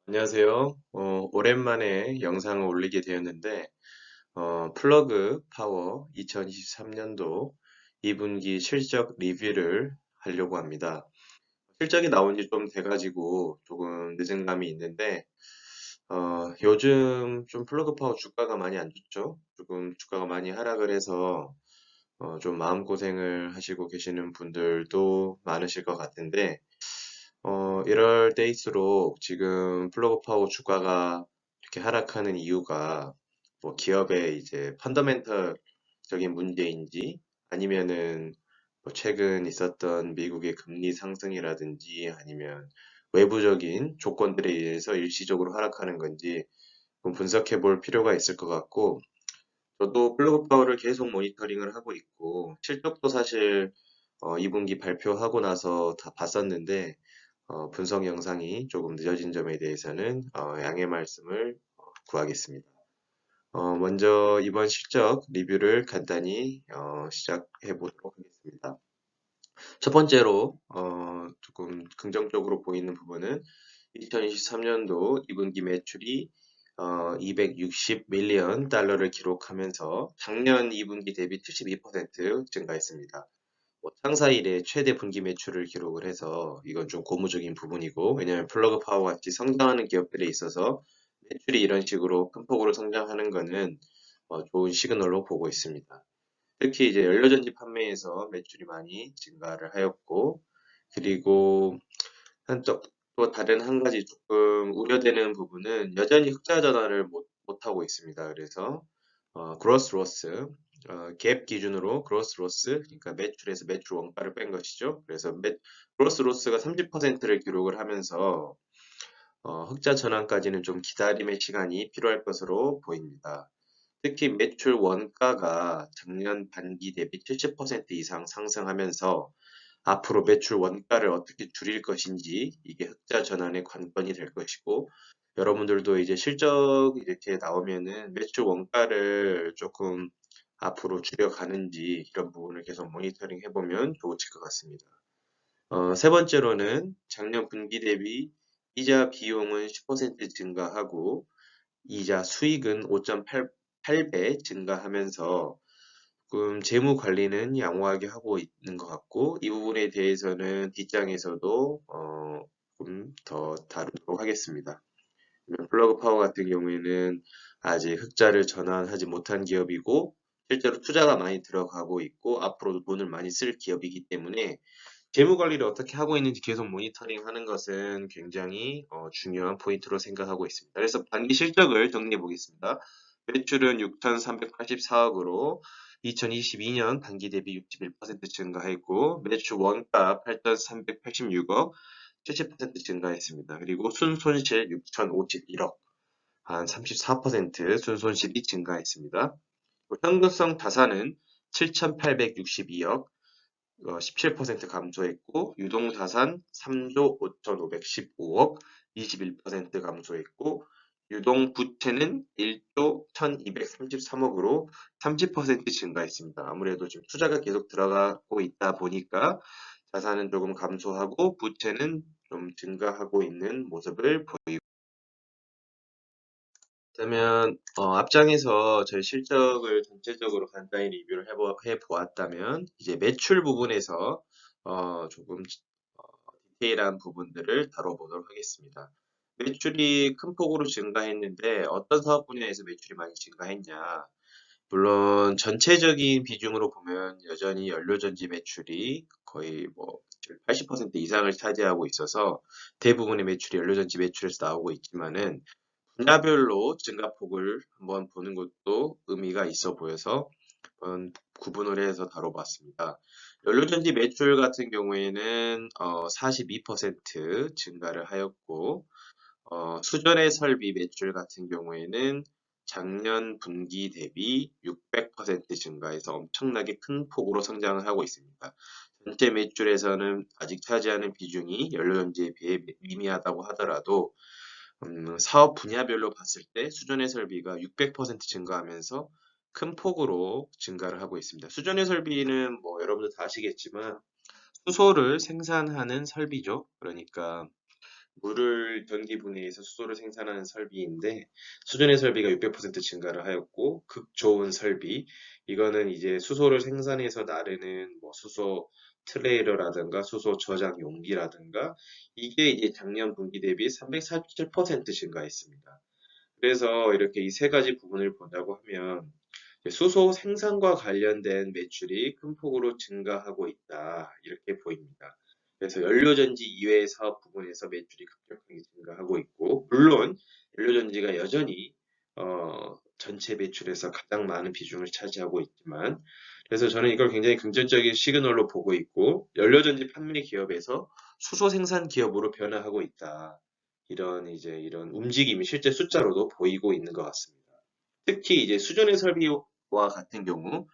안녕하세요. 오랜만에 영상을 올리게 되었는데, 플러그 파워 2023년도 2분기 실적 리뷰를 하려고 합니다. 실적이 나온 지 좀 돼가지고 조금 늦은 감이 있는데, 요즘 좀 플러그 파워 주가가 많이 안 좋죠? 조금 주가가 많이 하락을 해서, 좀 마음고생을 하시고 계시는 분들도 많으실 것 같은데, 이럴 때일수록 지금 플러그 파워 주가가 이렇게 하락하는 이유가 뭐 기업의 이제 펀더멘털적인 문제인지 아니면은 뭐 최근 있었던 미국의 금리 상승이라든지 아니면 외부적인 조건들에 의해서 일시적으로 하락하는 건지 좀 분석해 볼 필요가 있을 것 같고 저도 플러그 파워를 계속 모니터링을 하고 있고 실적도 사실 2분기 발표하고 나서 다 봤었는데 분석 영상이 조금 늦어진 점에 대해서는 양해 말씀을 구하겠습니다. 먼저 이번 실적 리뷰를 간단히 시작해 보도록 하겠습니다. 첫 번째로 조금 긍정적으로 보이는 부분은 2023년도 2분기 매출이 260 밀리언 달러를 기록하면서 작년 2분기 대비 72% 증가했습니다. 뭐 창사 이래 최대 분기 매출을 기록을 해서 이건 좀 고무적인 부분이고 왜냐하면 플러그 파워 같이 성장하는 기업들에 있어서 매출이 이런 식으로 큰 폭으로 성장하는 것은 좋은 시그널로 보고 있습니다. 특히 이제 연료전지 판매에서 매출이 많이 증가를 하였고 그리고 한쪽 또 다른 한 가지 조금 우려되는 부분은 여전히 흑자 전환을 못하고 있습니다. 그래서 그로스 로스 갭 기준으로 그로스 로스 그러니까 매출에서 매출 원가를 뺀 것이죠. 그래서 그로스 로스가 30%를 기록을 하면서 흑자 전환까지는 좀 기다림의 시간이 필요할 것으로 보입니다. 특히 매출 원가가 작년 반기 대비 70% 이상 상승하면서 앞으로 매출 원가를 어떻게 줄일 것인지 이게 흑자 전환의 관건이 될 것이고 여러분들도 이제 실적 이렇게 나오면은 매출 원가를 조금 앞으로 줄여가는지 이런 부분을 계속 모니터링 해보면 좋으실 것 같습니다. 세 번째로는 작년 분기 대비 이자 비용은 10% 증가하고 이자 수익은 5.8배 증가하면서 조금 재무 관리는 양호하게 하고 있는 것 같고 이 부분에 대해서는 뒷장에서도 좀 더 다루도록 하겠습니다. 플러그 파워 같은 경우에는 아직 흑자를 전환하지 못한 기업이고 실제로 투자가 많이 들어가고 있고 앞으로도 돈을 많이 쓸 기업이기 때문에 재무 관리를 어떻게 하고 있는지 계속 모니터링 하는 것은 굉장히 중요한 포인트로 생각하고 있습니다. 그래서 단기 실적을 정리해 보겠습니다. 매출은 6,384억으로 2022년 단기 대비 61% 증가했고 매출 원가 8,386억 70% 증가했습니다. 그리고 순손실 6,051억 한 34% 순손실이 증가했습니다. 현금성 자산은 7,862억 17% 감소했고 유동자산 3조 5,515억 21% 감소했고 유동부채는 1조 1,233억으로 30% 증가했습니다. 아무래도 지금 투자가 계속 들어가고 있다 보니까 자산은 조금 감소하고 부채는 좀 증가하고 있는 모습을 보이고 그러면 앞장에서 저희 실적을 전체적으로 간단히 리뷰를 해보았다면 이제 매출 부분에서 조금 디테일한 부분들을 다뤄보도록 하겠습니다. 매출이 큰 폭으로 증가했는데 어떤 사업 분야에서 매출이 많이 증가했냐? 물론 전체적인 비중으로 보면 여전히 연료전지 매출이 거의 뭐 80% 이상을 차지하고 있어서 대부분의 매출이 연료전지 매출에서 나오고 있지만은 분야별로 증가폭을 한번 보는 것도 의미가 있어 보여서 한번 구분을 해서 다뤄봤습니다. 연료전지 매출 같은 경우에는 42% 증가를 하였고 수전의 설비 매출 같은 경우에는 작년 분기 대비 600% 증가해서 엄청나게 큰 폭으로 성장을 하고 있습니다. 전체 매출에서는 아직 차지하는 비중이 연료전지에 비해 미미하다고 하더라도 사업 분야별로 봤을 때 수전의 설비가 600% 증가하면서 큰 폭으로 증가를 하고 있습니다. 수전의 설비는 뭐 여러분들 다 아시겠지만 수소를 생산하는 설비죠. 그러니까 물을 전기 분해해서 수소를 생산하는 설비인데 수준의 설비가 600% 증가를 하였고 극 좋은 설비 이거는 이제 수소를 생산해서 나르는 뭐 수소 트레일러라든가 수소 저장 용기라든가 이게 이제 작년 분기 대비 347% 증가했습니다. 그래서 이렇게 이 세 가지 부분을 본다고 하면 수소 생산과 관련된 매출이 큰 폭으로 증가하고 있다. 이렇게 보입니다. 그래서 연료전지 이외의 사업 부분에서 매출이 급격하게 증가하고 있고, 물론 연료전지가 여전히 전체 매출에서 가장 많은 비중을 차지하고 있지만, 그래서 저는 이걸 굉장히 긍정적인 시그널로 보고 있고, 연료전지 판매 기업에서 수소 생산 기업으로 변화하고 있다. 이런 움직임이 실제 숫자로도 보이고 있는 것 같습니다. 특히 이제 수준의 설비와 같은 경우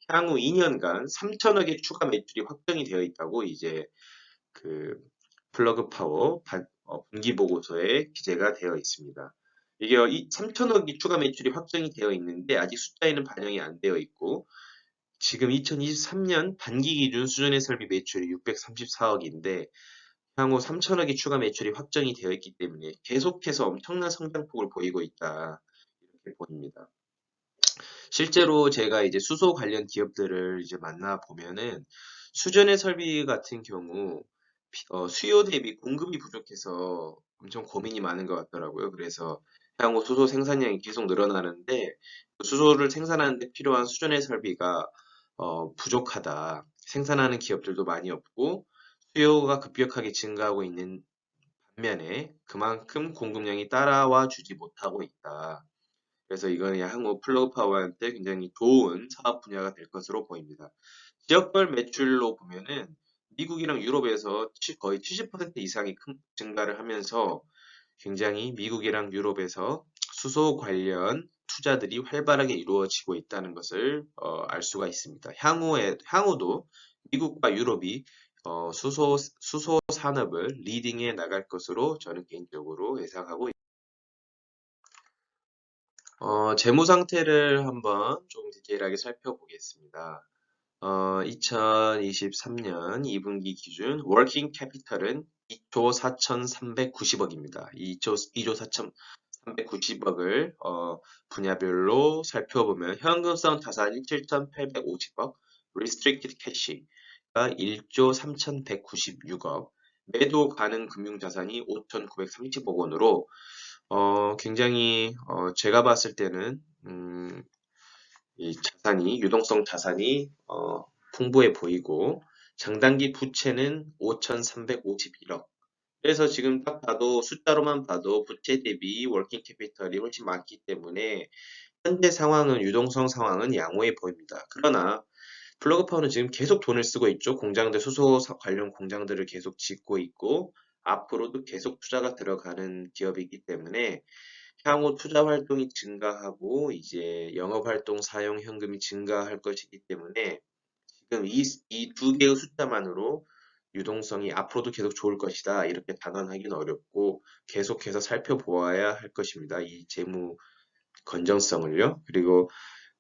향후 2년간 3천억의 추가 매출이 확정이 되어 있다고 이제 그 플러그 파워 분기 보고서에 기재가 되어 있습니다. 이게 3천억이 추가 매출이 확정이 되어 있는데 아직 숫자에는 반영이 안 되어 있고 지금 2023년 반기 기준 수준의 설비 매출이 634억인데 향후 3천억의 추가 매출이 확정이 되어 있기 때문에 계속해서 엄청난 성장폭을 보이고 있다. 이렇게 보입니다. 실제로 제가 이제 수소 관련 기업들을 이제 만나 보면은 수전의 설비 같은 경우 수요 대비 공급이 부족해서 엄청 고민이 많은 것 같더라고요. 그래서 향후 수소 생산량이 계속 늘어나는데 그 수소를 생산하는 데 필요한 수전의 설비가 부족하다. 생산하는 기업들도 많이 없고 수요가 급격하게 증가하고 있는 반면에 그만큼 공급량이 따라와 주지 못하고 있다. 그래서 이거는 향후 플러그 파워한테 굉장히 좋은 사업 분야가 될 것으로 보입니다. 지역별 매출로 보면은 미국이랑 유럽에서 거의 70% 이상이 증가를 하면서 굉장히 미국이랑 유럽에서 수소 관련 투자들이 활발하게 이루어지고 있다는 것을 알 수가 있습니다. 향후도 미국과 유럽이 수소 산업을 리딩해 나갈 것으로 저는 개인적으로 예상하고 있습니다. 재무 상태를 한번 좀 디테일하게 살펴보겠습니다. 2023년 2분기 기준 워킹 캐피털은 2조 4,390억입니다. 2조 4,390억을 분야별로 살펴보면 현금성 자산이 7,850억, restricted cash가 1조 3,196억, 매도 가능 금융자산이 5,930억 원으로 굉장히 제가 봤을 때는 이 유동성 자산이 풍부해 보이고 장단기 부채는 5,351억. 그래서 지금 딱 봐도 숫자로만 봐도 부채 대비 워킹 캐피털이 훨씬 많기 때문에 현재 상황은 유동성 상황은 양호해 보입니다. 그러나 플러그 파워는 지금 계속 돈을 쓰고 있죠. 수소 관련 공장들을 계속 짓고 있고 앞으로도 계속 투자가 들어가는 기업이기 때문에 향후 투자 활동이 증가하고 이제 영업 활동 사용 현금이 증가할 것이기 때문에 지금 이 두 개의 숫자만으로 유동성이 앞으로도 계속 좋을 것이다. 이렇게 단언하기는 어렵고 계속해서 살펴보아야 할 것입니다. 이 재무 건전성을요. 그리고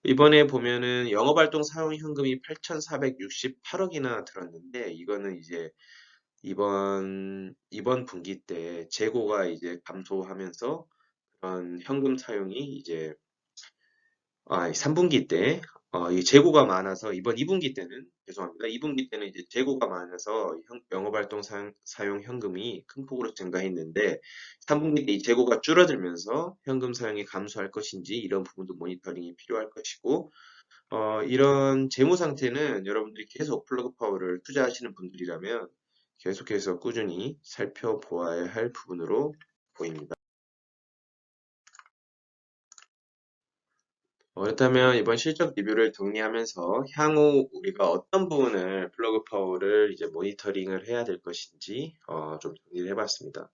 이번에 보면은 영업활동 사용 현금이 8,468억이나 들었는데 이거는 이제 이번 분기 때 재고가 이제 감소하면서 그런 현금 사용이 이제 3분기 때 이 재고가 많아서 이번 2분기 때는 죄송합니다. 2분기 때는 이제 재고가 많아서 영업활동 사용 현금이 큰 폭으로 증가했는데 3분기 때 이 재고가 줄어들면서 현금 사용이 감소할 것인지 이런 부분도 모니터링이 필요할 것이고 이런 재무 상태는 여러분들이 계속 플러그 파워를 투자하시는 분들이라면 계속해서 꾸준히 살펴보아야 할 부분으로 보입니다. 그렇다면 이번 실적 리뷰를 정리하면서 향후 우리가 어떤 부분을 플러그 파워를 이제 모니터링을 해야 될 것인지 좀 정리를 해봤습니다.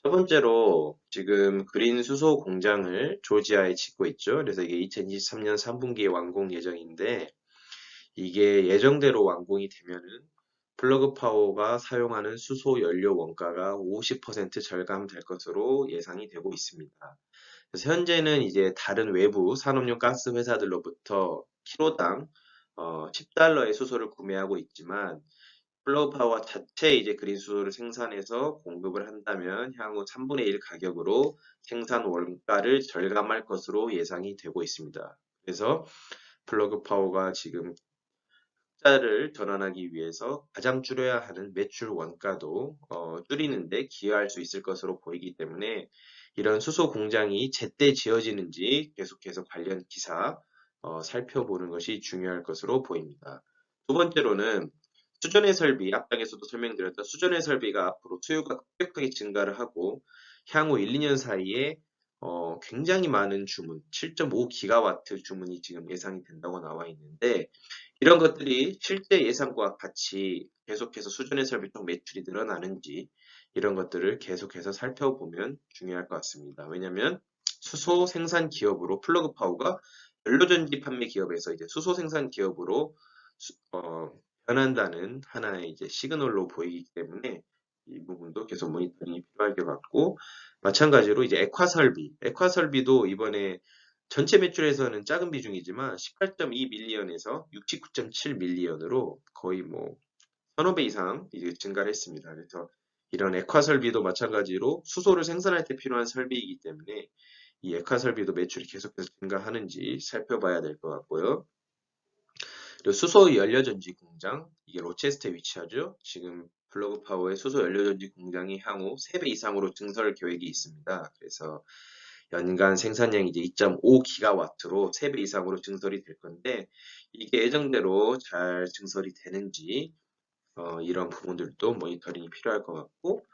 첫 번째로 지금 그린 수소 공장을 조지아에 짓고 있죠. 그래서 이게 2023년 3분기에 완공 예정인데 이게 예정대로 완공이 되면은 플러그 파워가 사용하는 수소 연료 원가가 50% 절감될 것으로 예상이 되고 있습니다. 그래서 현재는 이제 다른 외부 산업용 가스 회사들로부터 키로당 10달러의 수소를 구매하고 있지만 플러그 파워 자체 이제 그린 수소를 생산해서 공급을 한다면 향후 3분의 1 가격으로 생산 원가를 절감할 것으로 예상이 되고 있습니다. 그래서 플러그 파워가 지금 흑자를 전환하기 위해서 가장 줄여야 하는 매출 원가도 줄이는데 기여할 수 있을 것으로 보이기 때문에 이런 수소 공장이 제때 지어지는지 계속해서 관련 기사 살펴보는 것이 중요할 것으로 보입니다. 두 번째로는 수전의 설비, 앞장에서도 설명드렸던 수전의 설비가 앞으로 수요가 급격하게 증가를 하고 향후 1, 2년 사이에 굉장히 많은 주문, 7.5기가와트 주문이 지금 예상이 된다고 나와 있는데 이런 것들이 실제 예상과 같이 계속해서 수준의 설비 쪽 매출이 늘어나는지 이런 것들을 계속해서 살펴보면 중요할 것 같습니다. 왜냐하면 수소 생산 기업으로 플러그 파워가 연료전지 판매 기업에서 이제 수소 생산 기업으로 변한다는 하나의 이제 시그널로 보이기 때문에 이 부분도 계속 모니터링이 필요할 것 같고 마찬가지로 이제 액화 설비도 이번에 전체 매출에서는 작은 비중이지만 18.2 밀리언에서 69.7 밀리언으로 거의 뭐 서너 배 이상 이제 증가를 했습니다. 그래서 이런 액화 설비도 마찬가지로 수소를 생산할 때 필요한 설비이기 때문에 이 액화 설비도 매출이 계속해서 증가하는지 살펴봐야 될 것 같고요. 그리고 수소 연료전지 공장, 이게 로체스터에 위치하죠. 지금 플러그 파워의 수소 연료전지 공장이 향후 3배 이상으로 증설 계획이 있습니다. 그래서 연간 생산량이 이제 2.5기가와트로 3배 이상으로 증설이 될 건데 이게 예정대로 잘 증설이 되는지 이런 부분들도 모니터링이 필요할 것 같고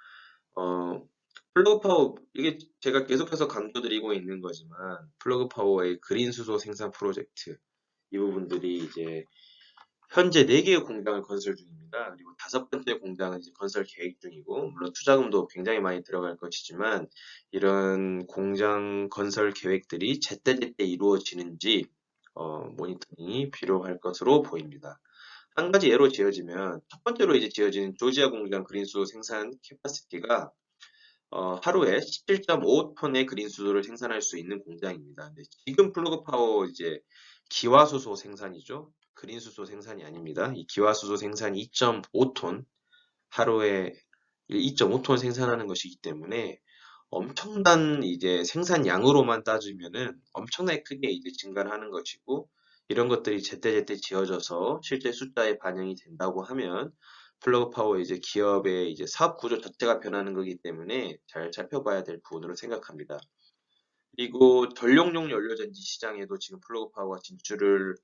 어, 플러그 파워 이게 제가 계속해서 강조드리고 있는 거지만 플러그 파워의 그린 수소 생산 프로젝트 이 부분들이 이제 현재 4개의 공장을 건설 중입니다. 그리고 5번째 공장은 이제 건설 계획 중이고, 물론 투자금도 굉장히 많이 들어갈 것이지만, 이런 공장 건설 계획들이 제때제때 이루어지는지, 모니터링이 필요할 것으로 보입니다. 한 가지 예로 지어지면, 첫 번째로 이제 지어진 조지아 공장 그린수소 생산 캐파시티가 하루에 17.5톤의 그린수소를 생산할 수 있는 공장입니다. 근데 지금 플러그 파워 이제 기화수소 생산이죠. 그린수소 생산이 아닙니다. 이 기화수소 생산이 2.5톤, 하루에 2.5톤 생산하는 것이기 때문에 엄청난 이제 생산량으로만 따지면은 엄청나게 크게 이제 증가를 하는 것이고 이런 것들이 제때제때 지어져서 실제 숫자에 반영이 된다고 하면 플러그 파워 이제 기업의 이제 사업 구조 자체가 변하는 거기 때문에 잘 살펴봐야 될 부분으로 생각합니다. 그리고 전력용 연료전지 시장에도 지금 플러그 파워가 진출을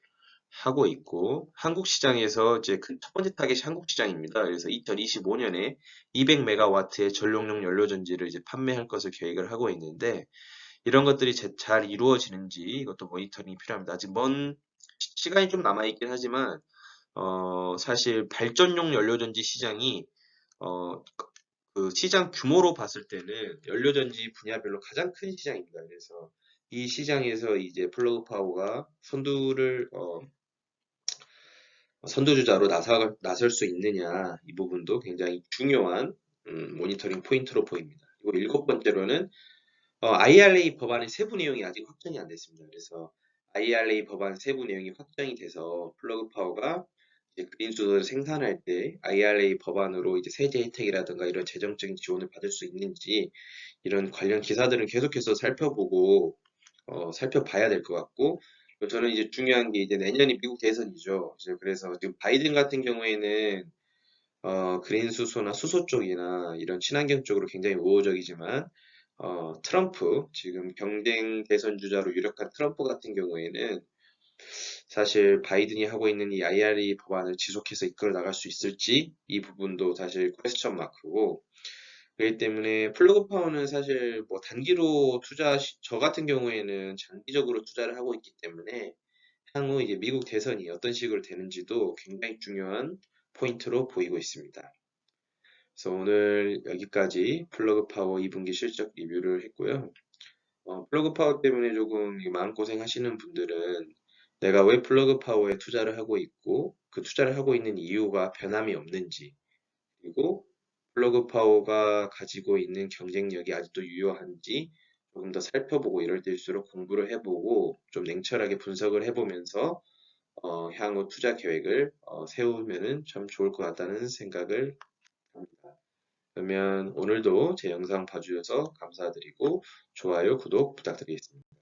하고 있고 한국 시장에서 이제 첫 번째 타겟이 한국 시장입니다. 그래서 2025년에 200메가와트의 전력용 연료전지를 이제 판매할 것을 계획을 하고 있는데 이런 것들이 잘 이루어지는지 이것도 모니터링이 필요합니다. 아직 먼 시간이 좀 남아 있긴 하지만 사실 발전용 연료전지 시장이 그 시장 규모로 봤을 때는 연료전지 분야별로 가장 큰 시장입니다. 그래서 이 시장에서 이제 플러그 파워가 선두주자로 나설 수 있느냐 이 부분도 굉장히 중요한 모니터링 포인트로 보입니다. 그리고 일곱 번째로는 IRA 법안의 세부 내용이 아직 확정이 안 됐습니다. 그래서 IRA 법안 세부 내용이 확정이 돼서 플러그 파워가 이제 그린수소를 생산할 때 IRA 법안으로 이제 세제 혜택이라든가 이런 재정적인 지원을 받을 수 있는지 이런 관련 기사들은 계속해서 살펴봐야 될 것 같고 저는 이제 중요한 게 이제 내년이 미국 대선이죠. 그래서 지금 바이든 같은 경우에는 그린 수소나 수소 쪽이나 이런 친환경 쪽으로 굉장히 우호적이지만 트럼프 지금 경쟁 대선 주자로 유력한 트럼프 같은 경우에는 사실 바이든이 하고 있는 이 IRA 법안을 지속해서 이끌어 나갈 수 있을지 이 부분도 사실 퀘스천 마크고 그렇기 때문에 플러그 파워는 사실 뭐 단기로 저 같은 경우에는 장기적으로 투자를 하고 있기 때문에 향후 이제 미국 대선이 어떤 식으로 되는지도 굉장히 중요한 포인트로 보이고 있습니다. 그래서 오늘 여기까지 플러그 파워 2분기 실적 리뷰를 했고요. 플러그 파워 때문에 조금 마음고생 하시는 분들은 내가 왜 플러그 파워에 투자를 하고 있고 그 투자를 하고 있는 이유가 변함이 없는지 그리고 플러그 파워가 가지고 있는 경쟁력이 아직도 유효한지 조금 더 살펴보고 이럴 때일수록 공부를 해보고 좀 냉철하게 분석을 해보면서 향후 투자 계획을 세우면은 참 좋을 것 같다는 생각을 합니다. 그러면 오늘도 제 영상 봐주셔서 감사드리고 좋아요, 구독 부탁드리겠습니다.